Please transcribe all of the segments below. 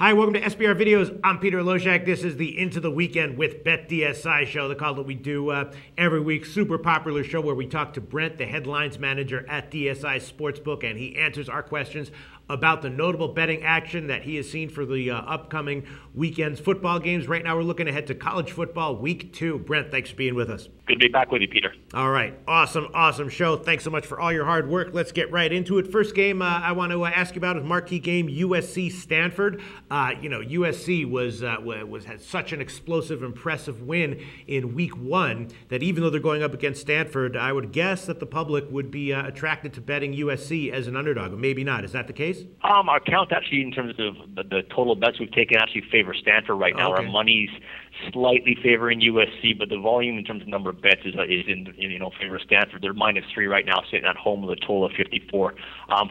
Hi, welcome to SBR Videos. I'm Peter Loshak. This is the Into the Weekend with BetDSI show, the call that we do every week. Super popular show where we talk to Brent, the headlines manager at DSI Sportsbook, and he answers our questions about the notable betting action that he has seen for the upcoming weekend's football games. Right now, we're looking ahead to college football week 2. Brent, thanks for being with us. Good to be back with you, Peter. All right. Awesome show. Thanks so much for all your hard work. Let's get right into it. First game I want to ask you about is marquee game USC Stanford. USC had such an explosive, impressive win in week 1 that even though they're going up against Stanford, I would guess that the public would be attracted to betting USC as an underdog. But maybe not. Is that the case? Our count actually, in terms of the total bets we've taken, actually favor Stanford right now. Okay. Our money's slightly favoring USC, but the volume in terms of number of bets is in favor of Stanford. They're -3 right now, sitting at home with a total of 54.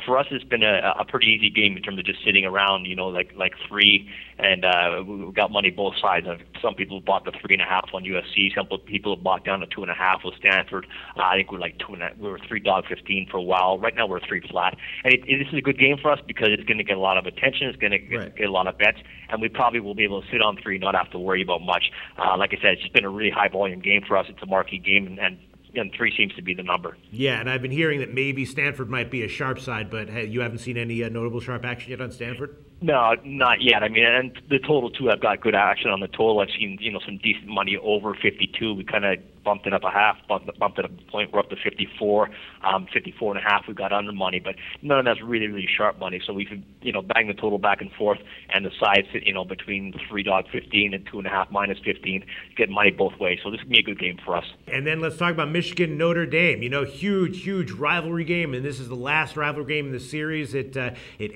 For us, it's been a pretty easy game in terms of just sitting around, like 3, and we've got money both sides. Some people bought the 3.5 on USC. Some people have bought down to 2.5 with Stanford. I think we're like 2.5. We were $3.15 for a while. Right now, we're 3 flat, and this is a good game for us because it's going to get a lot of attention. It's going to get a lot of bets, and we probably will be able to sit on 3, not have to worry about much. Like I said, it's just been a really high volume game for us. It's a marquee game, and 3 seems to be the number. Yeah, and I've been hearing that maybe Stanford might be a sharp side, but hey, you haven't seen any notable sharp action yet on Stanford? No, not yet. I mean, and the total too, I've got good action on the total. I've seen some decent money over 52. We kind of bumped it up a half, bumped it up a point. We're up to 54, 54.5. We got under money, but none of that's really sharp money. So we could bang the total back and forth, and the sides between $3.15 and 2.5 -15, get money both ways. So this could be a good game for us. And then let's talk about Michigan Notre Dame. Huge rivalry game, and this is the last rivalry game in the series. It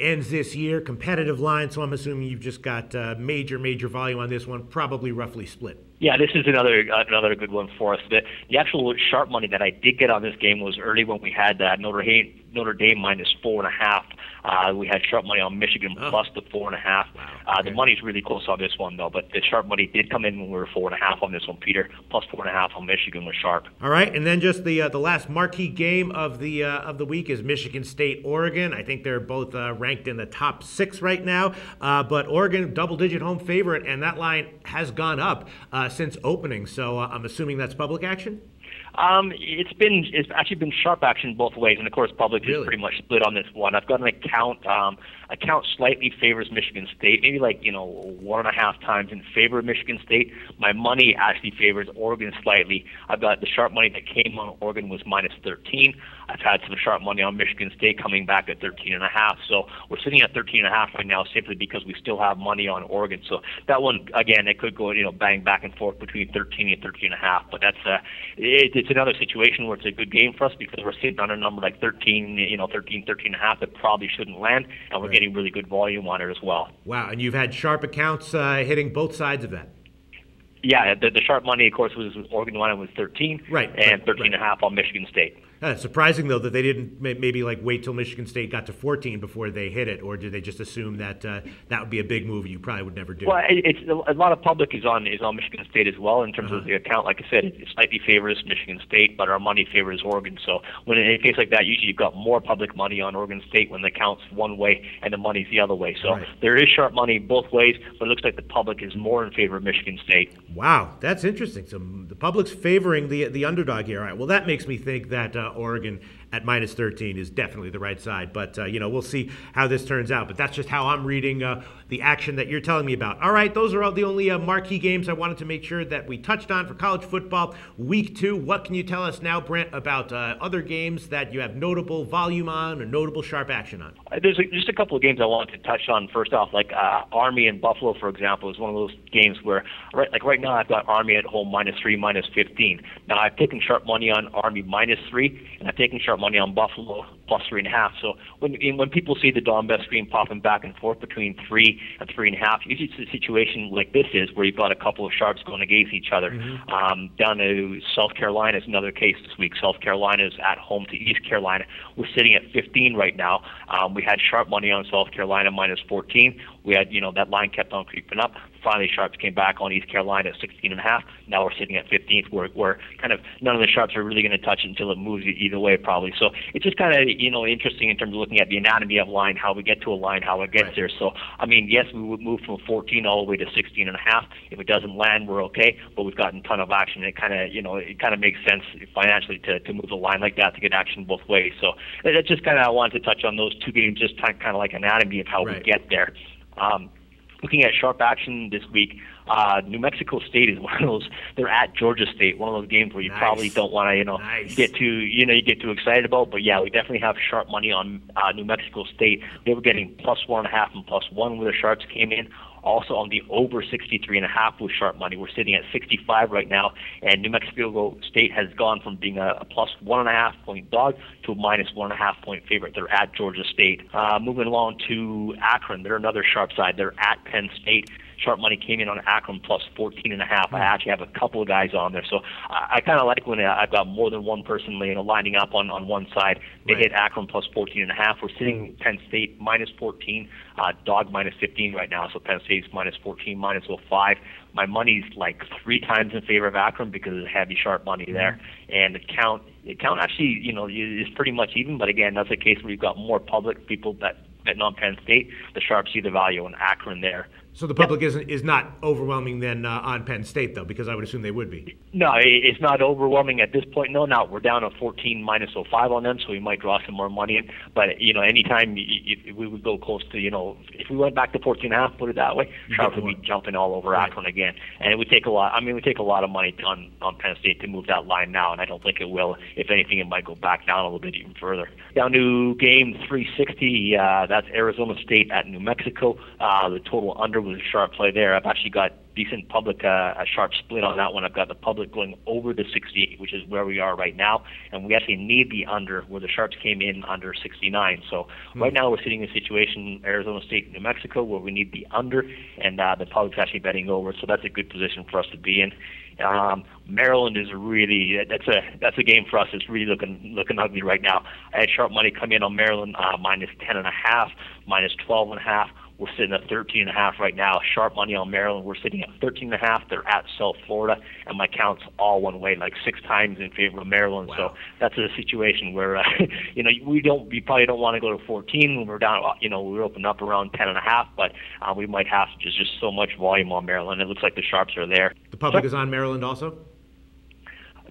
ends this year. Competitive line, so I'm assuming you've just got major volume on this one, probably roughly split. Yeah, this is another good one for us. The actual sharp money that I did get on this game was early when we had Notre Dame -4.5. We had sharp money on Michigan plus the 4.5. Wow. Okay. The money's really close on this one though, but the sharp money did come in when we were 4.5 on this one, Peter. Plus 4.5 on Michigan was sharp. All right, and then just the last marquee game of the week is Michigan State Oregon. I think they're both ranked in the top 6 right now, but Oregon double-digit home favorite, and that line has gone up since opening. So I'm assuming that's public action. It's actually been sharp action both ways, and of course, public is pretty much split on this one. I've got an account. Account slightly favors Michigan State, maybe 1.5 times in favor of Michigan State. My money actually favors Oregon slightly. I've got the sharp money that came on Oregon was -13. I've had some sharp money on Michigan State coming back at 13.5. So we're sitting at 13.5 right now simply because we still have money on Oregon. So that one, again, it could go bang back and forth between 13 and 13.5. But that's it's another situation where it's a good game for us because we're sitting on a number like 13, 13.5 that probably shouldn't land, and we're getting really good volume on it as well. Wow, and you've had sharp accounts hitting both sides of that. Yeah, the sharp money, of course, was Oregon line was 13, and 13.5 on Michigan State. Surprising, though, that they didn't maybe wait till Michigan State got to 14 before they hit it, or did they just assume that that would be a big move you probably would never do? Well, it's a lot of public is on Michigan State as well in terms of the account. Like I said, it slightly favors Michigan State, but our money favors Oregon. So when in a case like that, usually you've got more public money on Oregon State when the account's one way and the money's the other way. So there is sharp money both ways, but it looks like the public is more in favor of Michigan State. Wow, that's interesting. So the public's favoring the underdog here. All right, well, that makes me think that Oregon at -13 is definitely the right side. But, we'll see how this turns out. But that's just how I'm reading the action that you're telling me about. All right, those are all the only marquee games I wanted to make sure that we touched on for college football week 2. What can you tell us now, Brent, about other games that you have notable volume on or notable sharp action on? There's just a couple of games I wanted to touch on. First off, Army and Buffalo, for example, is one of those games where, right now, I've got Army at home -3, -15. Now, I've taken sharp money on Army -3, and I've taken sharp money on Buffalo plus 3.5. So when people see the Don Best screen popping back and forth between 3 and 3.5, usually it's a situation like this is where you've got a couple of sharps going against each other. Down to South Carolina is another case this week. South Carolina is at home to East Carolina. We're sitting at 15 right now. We had sharp money on South Carolina -14. We had, that line kept on creeping up. finally Sharps came back on East Carolina at 16.5. Now we're sitting at 15th, where kind of none of the Sharps are really going to touch it until it moves either way, probably. So it's just kind of, interesting in terms of looking at the anatomy of line, how we get to a line, how it gets there. So, I mean, yes, we would move from 14 all the way to 16.5. If it doesn't land, we're okay, but we've gotten a ton of action. It kind of makes sense financially to move the line like that, to get action both ways. So that's just kind of, I wanted to touch on those two games, just kind of like anatomy of how we get there. Looking at sharp action this week, New Mexico State is one of those. They're at Georgia State, one of those games where you probably don't want to, get too excited about. But yeah, we definitely have sharp money on New Mexico State. They were getting +1.5 and +1 where the Sharps came in. Also on the over 63.5 with sharp money. We're sitting at 65 right now, and New Mexico State has gone from being a +1.5 point dog to a -1.5 point favorite. They're at Georgia State. Moving along to Akron, they're another sharp side. They're at Penn State. Sharp money came in on Akron +14.5. I actually have a couple of guys on there, so I kind of like when I've got more than one person lining up on one side. They hit Akron +14.5. We're sitting Penn State -14, dog -15 right now. So Penn State's -14, -05. My money's like 3 times in favor of Akron because of the heavy sharp money there, and the count actually is pretty much even. But again, that's a case where you've got more public people betting on Penn State. The Sharps see the value in Akron there. So the public is not overwhelming then on Penn State, though, because I would assume they would be. No, it's not overwhelming at this point. No, now we're down to 14 -05 on them, so we might draw some more money in. But, anytime if we would go close to, if we went back to 14.5, put it that way, Sharps would be jumping all over Akron again. And it would take a lot. I mean, it would take a lot of money on Penn State to move that line now, and I don't think it will. If anything, it might go back down a little bit even further. Down to game 360, that's Arizona State at New Mexico. The total under was a sharp play there. I've actually got decent public, a sharp split on that one. I've got the public going over the 68, which is where we are right now, and we actually need the under, where the Sharps came in under 69. So right now we're sitting in a situation, Arizona State, New Mexico, where we need the under, and the public's actually betting over. So that's a good position for us to be in. Maryland is really that's a game for us. It's really looking ugly right now. I had sharp money come in on Maryland -10.5, -12.5. We're sitting at 13.5 right now. Sharp money on Maryland. We're sitting at 13.5. They're at South Florida, and my count's all one way, like 6 times in favor of Maryland. Wow. So that's a situation where we probably don't want to go to 14 when we're down. We're open up around 10.5, but we might have just so much volume on Maryland. It looks like the Sharps are there. The public is on Maryland also.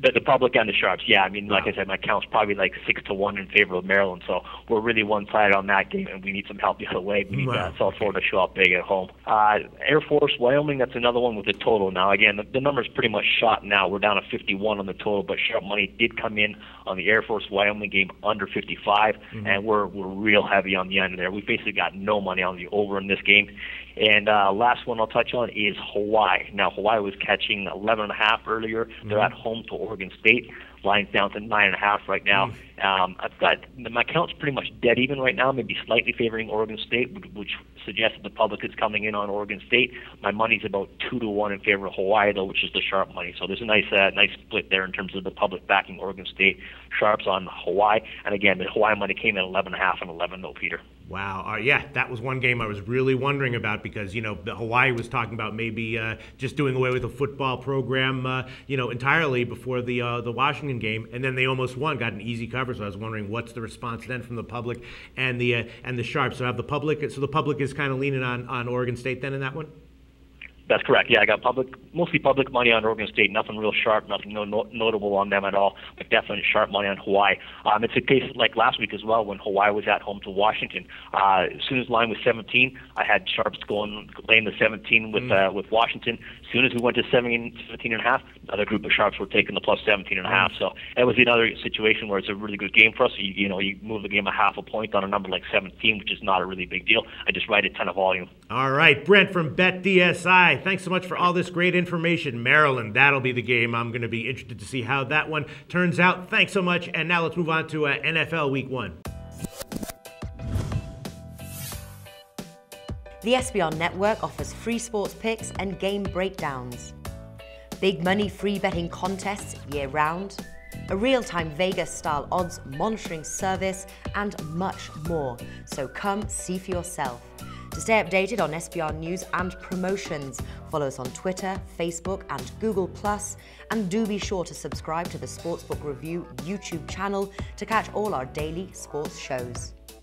The public and the Sharps, yeah. I mean, like I said, my count's probably like 6-1 in favor of Maryland, so we're really one-sided on that game, and we need some help the other way. We need South Florida to show up big at home. Air Force, Wyoming, that's another one with the total. Now, again, the number's pretty much shot now. We're down to 51 on the total, but sharp money did come in on the Air Force Wyoming game under 55, and we're real heavy on the end there. We basically got no money on the over in this game. And last one I'll touch on is Hawaii. Now, Hawaii was catching 11.5 earlier. They're at home to Oregon State. Line's down to 9.5 right now. I've got my count's pretty much dead even right now, maybe slightly favoring Oregon State, which suggests that the public is coming in on Oregon State. My money's about 2-1 in favor of Hawaii, though, which is the sharp money. So there's a nice split there in terms of the public backing Oregon State. Sharps on Hawaii, and again, the Hawaii money came in 11.5 and 11, though, Peter. Wow. Yeah, that was one game I was really wondering about because, Hawaii was talking about maybe just doing away with the football program, entirely before the Washington game, and then they almost won, got an easy cover. So I was wondering what's the response then from the public and the Sharps. So the public is kind of leaning on Oregon State then in that one. That's correct. Yeah, I got mostly public money on Oregon State. Nothing real sharp, nothing notable on them at all, but definitely sharp money on Hawaii. It's a case like last week as well when Hawaii was at home to Washington. As soon as the line was 17, I had Sharps laying the 17 with Washington. As soon as we went to 17.5, another group of Sharps were taking the plus 17.5. So it was another situation where it's a really good game for us. You move the game a half a point on a number like 17, which is not a really big deal. I just write a ton of volume. All right, Brent from BetDSI. Thanks so much for all this great information. Maryland, that'll be the game. I'm going to be interested to see how that one turns out. Thanks so much. And now let's move on to NFL Week 1. The SBR Network offers free sports picks and game breakdowns. Big money free betting contests year-round. A real-time Vegas-style odds monitoring service, and much more. So come see for yourself. To stay updated on SBR news and promotions, follow us on Twitter, Facebook, and Google+, and do be sure to subscribe to the Sportsbook Review YouTube channel to catch all our daily sports shows.